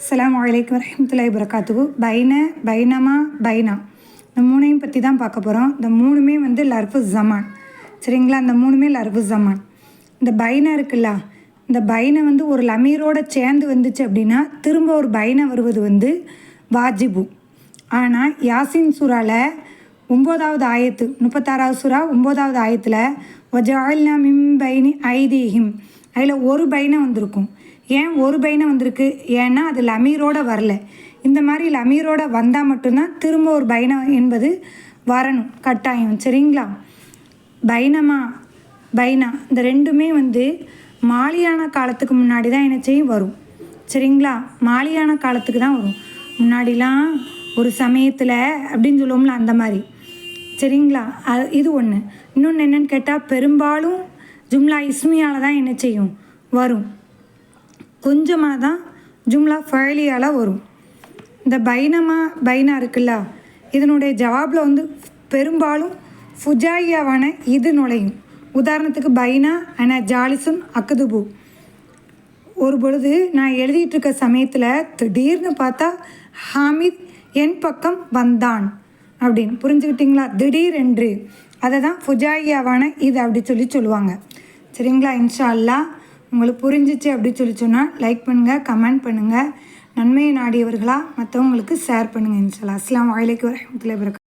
அஸ்ஸலாமு அலைக்கும் வரஹ்மத்துல்லாஹி வபரகாத்துஹு. பைனமா, பைனா இந்த மூணையும் பற்றி தான் பார்க்க போகிறோம். இந்த மூணுமே வந்து லர்ஃபு ஜமான், சரிங்களா? இந்த மூணுமே லர்ஃபு ஜமான். இந்த பைனா இருக்குல்ல, இந்த பைனை வந்து ஒரு லமீரோடு சேர்ந்து வந்துச்சு அப்படின்னா திரும்ப ஒரு பைனை வருவது வந்து வாஜிபு. ஆனால் யாசின் சூறாவில் 9வது ஆயத்து 36வது சூறா 9வது ஆயத்தில் வஜஅல்னா மின் பைனி ஐதீஹிம், அதில் ஒரு பைனை வந்திருக்கும். ஏன் ஒரு பைனை வந்திருக்கு? ஏன்னா அது லமீரோடு வரல. இந்த மாதிரி லமீரோடு வந்தால் மட்டும்தான் திரும்ப ஒரு பைனை என்பது வரணும், கட்டாயம், சரிங்களா? பைனமா, பைனா இந்த ரெண்டுமே வந்து மாலியான காலத்துக்கு முன்னாடி தான் என்ன செய்யும் வரும், சரிங்களா? மாலியான காலத்துக்கு தான் வரும். முன்னாடிலாம் ஒரு சமயத்தில் அப்படின்னு சொல்லுவோம்ல, அந்த மாதிரி, சரிங்களா? இது ஒன்று. இன்னொன்று என்னென்னு கேட்டால், பெரும்பாலும் ஜும்லா இஸ்மியால் தான் என்ன செய்யும் வரும், கொஞ்சமாக தான் ஜும்லா ஃபஅலியால் வரும். இந்த பைனமா, பைனா இருக்குல்ல, இதனுடைய ஜவாபில் வந்து பெரும்பாலும் ஃபுஜாயியாவான இது நுழையும். உதாரணத்துக்கு பைனா அன ஜாலிசுன் அக்குதுபு. ஒரு பொழுது நான் எழுதிட்டுருக்க சமயத்தில் திடீர்னு பார்த்தா ஹாமித் என் பக்கம் வந்தான் அப்படின்னு, புரிஞ்சுக்கிட்டிங்களா? திடீர் என்று, அதை தான் ஃபுஜாயியாவான இது அப்படி சொல்லுவாங்க, சரிங்களா? இன்ஷா அல்லாஹ் உங்களுக்கு புரிஞ்சிச்சு அப்படி சொன்னால் லைக் பண்ணுங்கள், கமெண்ட் பண்ணுங்கள், நன்மையை நாடியவர்களாக மற்றவங்களுக்கு ஷேர் பண்ணுங்கள். இன்ஷா அல்லாஹ். அஸ்ஸலாமு அலைக்கும் வரஹ்மத்துல்லாஹி வபரகாத்துஹு.